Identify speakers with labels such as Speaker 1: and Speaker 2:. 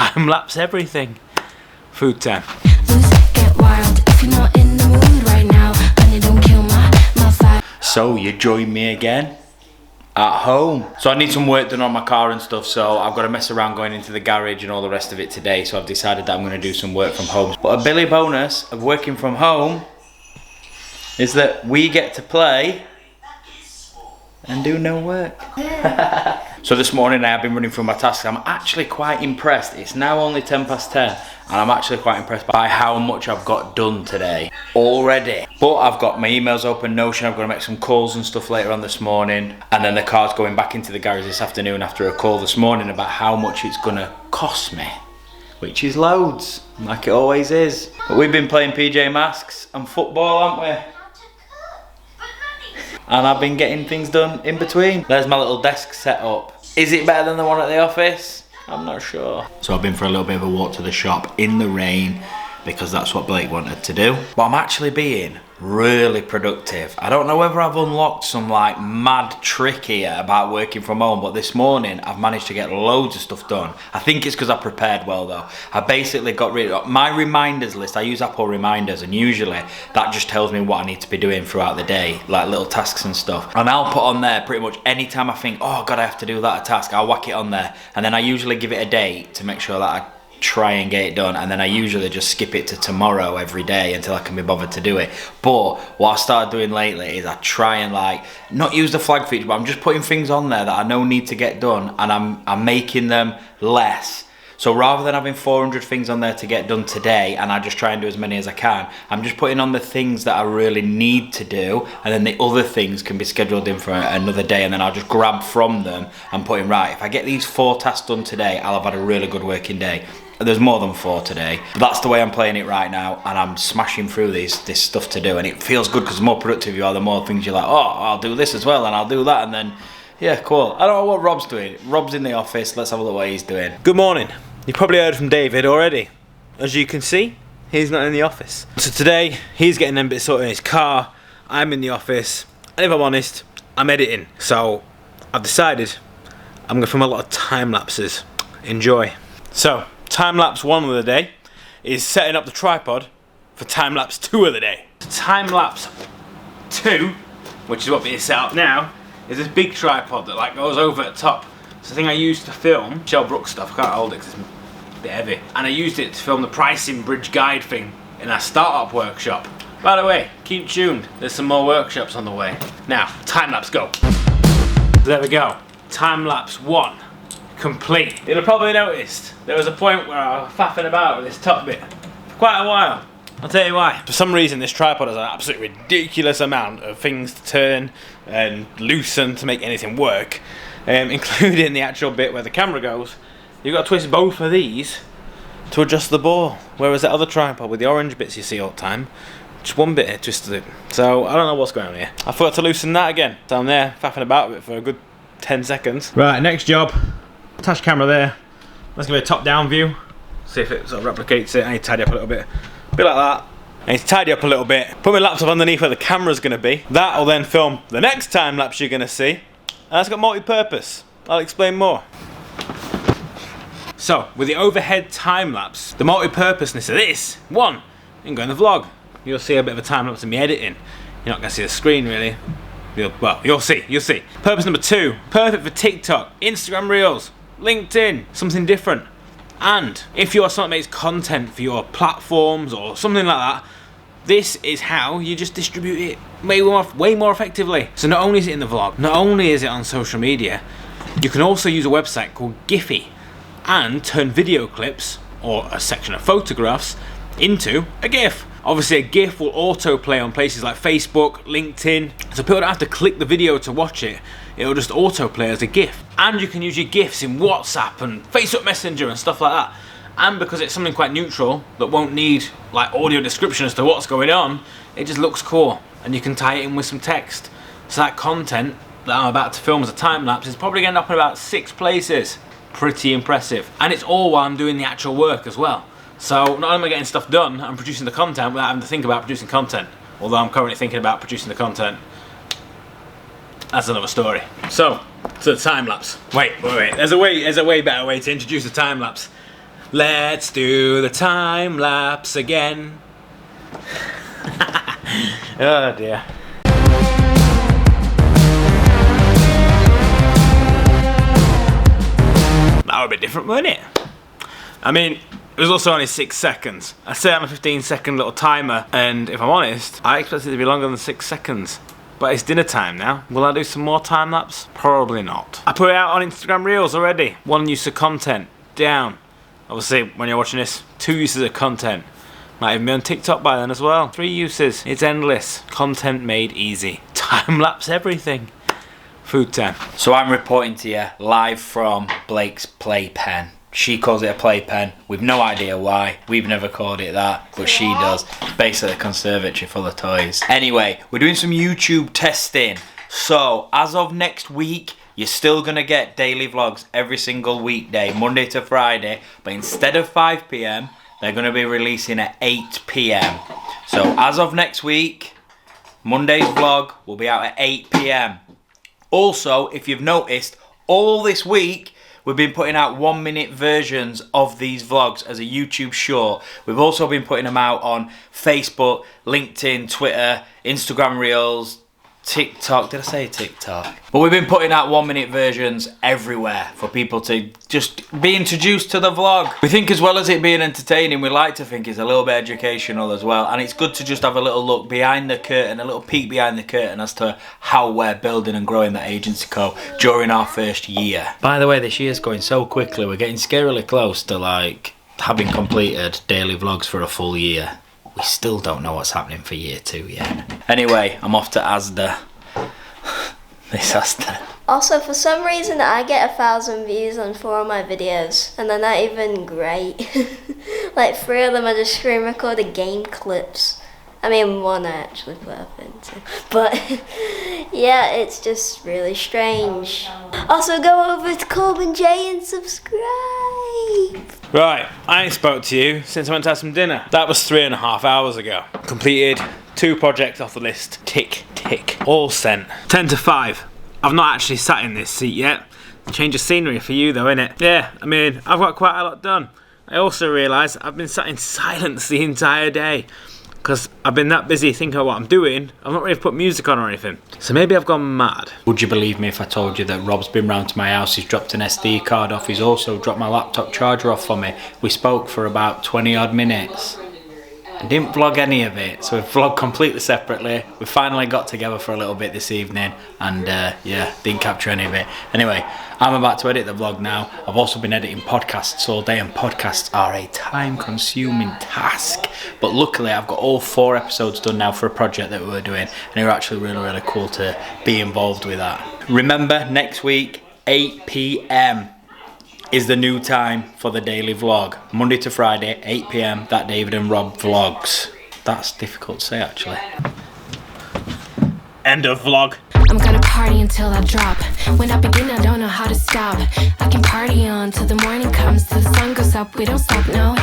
Speaker 1: time lapse everything. Food time.
Speaker 2: Get wild if you're not in the mood right now, and you don't kill my fire.
Speaker 1: So you join me again at home. So I need some work done on my car and stuff, so I've got to mess around going into the garage and all the rest of it today, so I've decided that I'm going to do some work from home. But a Billy bonus of working from home is that we get to play and do no work. So this morning I have been running through my tasks. I'm actually quite impressed. It's now only 10 past 10 and I'm actually quite impressed by how much I've got done today already. But I've got my emails open, Notion, I've got to make some calls and stuff later on this morning, and then the car's going back into the garage this afternoon after a call this morning about how much it's gonna cost me, which is loads, like it always is. But we've been playing PJ Masks and football, haven't we? And I've been getting things done in between. There's my little desk set up. Is it better than the one at the office? I'm not sure. So I've been for a little bit of a walk to the shop in the rain because that's what Blake wanted to do. But I'm actually being really productive. I don't know whether I've unlocked some like mad trick here about working from home, but this morning I've managed to get loads of stuff done. I think it's because I prepared well though. I basically got rid of my reminders list. I use Apple Reminders, and usually that just tells me what I need to be doing throughout the day, like little tasks and stuff. And I'll put on there pretty much anytime I think, oh God, I have to do that task, I'll whack it on there. And then I usually give it a date to make sure that I try and get it done, and then I usually just skip it to tomorrow every day until I can be bothered to do it. But what I started doing lately is I try and like not use the flag feature, but I'm just putting things on there that I know need to get done, and I'm making them less. So rather than having 400 things on there to get done today and I just try and do as many as I can, I'm just putting on the things that I really need to do, and then the other things can be scheduled in for another day, and then I'll just grab from them and put in, right, if I get these 4 tasks done today, I'll have had a really good working day. There's more than 4 today, but that's the way I'm playing it right now, and I'm smashing through this stuff to do, and it feels good because the more productive you are, the more things you're like, oh, I'll do this as well, and I'll do that, and then, yeah, cool. I don't know what Rob's doing. Rob's in the office. Let's have a look what he's doing.
Speaker 3: Good morning. You probably heard from David already. As you can see, he's not in the office. So today, he's getting them bits sorted in his car, I'm in the office, and if I'm honest, I'm editing. So, I've decided I'm going to film a lot of time lapses. Enjoy. So, time lapse 1 of the day is setting up the tripod for time lapse 2 of the day. Time lapse 2, which is what we set up now, is this big tripod that like goes over at the top. It's the thing I used to film Shell Brooks stuff. I can't hold it because it's a bit heavy. And I used it to film the pricing bridge guide thing in our startup workshop. By the way, keep tuned. There's some more workshops on the way. Now, time lapse go. There we go. Time lapse 1. Complete. You'll have probably noticed there was a point where I was faffing about with this top bit for quite a while. I'll tell you why. For some reason this tripod has an absolutely ridiculous amount of things to turn and loosen to make anything work, including the actual bit where the camera goes. You've got to twist both of these to adjust the ball, whereas the other tripod with the orange bits you see all the time, just one bit here twisted it. So I don't know what's going on here. I forgot to loosen that again. So I'm there faffing about with it for a good 10 seconds. Right, next job. Attach camera there. Let's give it a top-down view. See if it sort of replicates it. I need to tidy up a little bit. A bit like that. I need to tidy up a little bit. Put my laptop underneath where the camera's going to be. That'll then film the next time lapse you're going to see. And that's got multi-purpose. I'll explain more. So, with the overhead time lapse, the multi-purposeness of this, 1, you can go in the vlog. You'll see a bit of a time lapse in me editing. You're not going to see the screen really. You'll see. Purpose number 2, perfect for TikTok, Instagram Reels, LinkedIn, something different. And if you're someone that makes content for your platforms or something like that, this is how you just distribute it way more effectively. So not only is it in the vlog, not only is it on social media, you can also use a website called Giphy and turn video clips or a section of photographs into a GIF. Obviously a GIF will autoplay on places like Facebook, LinkedIn, so people don't have to click the video to watch it, it'll just autoplay as a GIF. And you can use your GIFs in WhatsApp and Facebook Messenger and stuff like that. And because it's something quite neutral that won't need like audio description as to what's going on, it just looks cool, and you can tie it in with some text. So that content that I'm about to film as a time lapse is probably going to end up in about 6 places. Pretty impressive. And it's all while I'm doing the actual work as well. So not only am I getting stuff done, I'm producing the content without having to think about producing content. Although I'm currently thinking about producing the content. That's another story. So, to the time lapse. Wait. There's a way better way to introduce a time lapse. Let's do the time lapse again. Oh dear. That would be different, wouldn't it? I mean, it was also only 6 seconds. I set up a 15-second little timer, and if I'm honest, I expected it to be longer than 6 seconds. But it's dinner time now. Will I do some more time lapse? Probably not. I put it out on Instagram Reels already. 1 use of content, down. Obviously, when you're watching this, 2 uses of content. Might even be on TikTok by then as well. 3 uses. It's endless. Content made easy. Time lapse everything. Food time.
Speaker 1: So I'm reporting to you live from Blake's playpen. She calls it a playpen. We've no idea why. We've never called it that, but she does. It's basically a conservatory full of toys. Anyway, we're doing some YouTube testing. So as of next week, you're still going to get daily vlogs every single weekday, Monday to Friday. But instead of 5 PM, they're going to be releasing at 8 PM. So as of next week, Monday's vlog will be out at 8 PM. Also, if you've noticed, all this week, we've been putting out 1-minute versions of these vlogs as a YouTube short. We've also been putting them out on Facebook, LinkedIn, Twitter, Instagram Reels, TikTok. Did I say TikTok? But we've been putting out 1-minute versions everywhere for people to just be introduced to the vlog. We think as well as it being entertaining, we like to think it's a little bit educational as well. And it's good to just have a little look behind the curtain, a little peek behind the curtain as to how we're building and growing that agency co during our first year. By the way, this year's going so quickly. We're getting scarily close to like having completed daily vlogs for a full year. We still don't know what's happening for year 2 yet. Anyway, I'm off to Asda. This Asda.
Speaker 4: Also, for some reason, I get 1,000 views on 4 of my videos, and they're not even great. Like 3 of them are just screen recorded game clips. I mean, 1 I actually put up into. But yeah, it's just really strange. Also, go over to Corbin J and subscribe.
Speaker 3: Right, I ain't spoke to you since I went to have some dinner. That was 3.5 hours ago. Completed 2 projects off the list. Tick, tick. All sent. 10 to 5. I've not actually sat in this seat yet. Change of scenery for you though, innit? Yeah, I mean, I've got quite a lot done. I also realised I've been sat in silence the entire day. Because I've been that busy thinking of what I'm doing, I've not really put music on or anything. So maybe I've gone mad.
Speaker 1: Would you believe me if I told you that Rob's been round to my house, he's dropped an SD card off, he's also dropped my laptop charger off for me. We spoke for about 20 odd minutes. I didn't vlog any of it, so we vlogged completely separately. We finally got together for a little bit this evening, and yeah, didn't capture any of it. Anyway, I'm about to edit the vlog now. I've also been editing podcasts all day, and podcasts are a time-consuming task. But luckily, I've got all 4 episodes done now for a project that we were doing, and they were actually really, really cool to be involved with that. Remember, next week, 8 PM. is the new time for the daily vlog. Monday to Friday, 8 PM, that David and Rob vlogs. That's difficult to say actually.
Speaker 3: End of vlog.
Speaker 2: I'm gonna party until I drop. When I begin, I don't know how to stop. I can party on till the morning comes, till the sun goes up. We don't stop, no.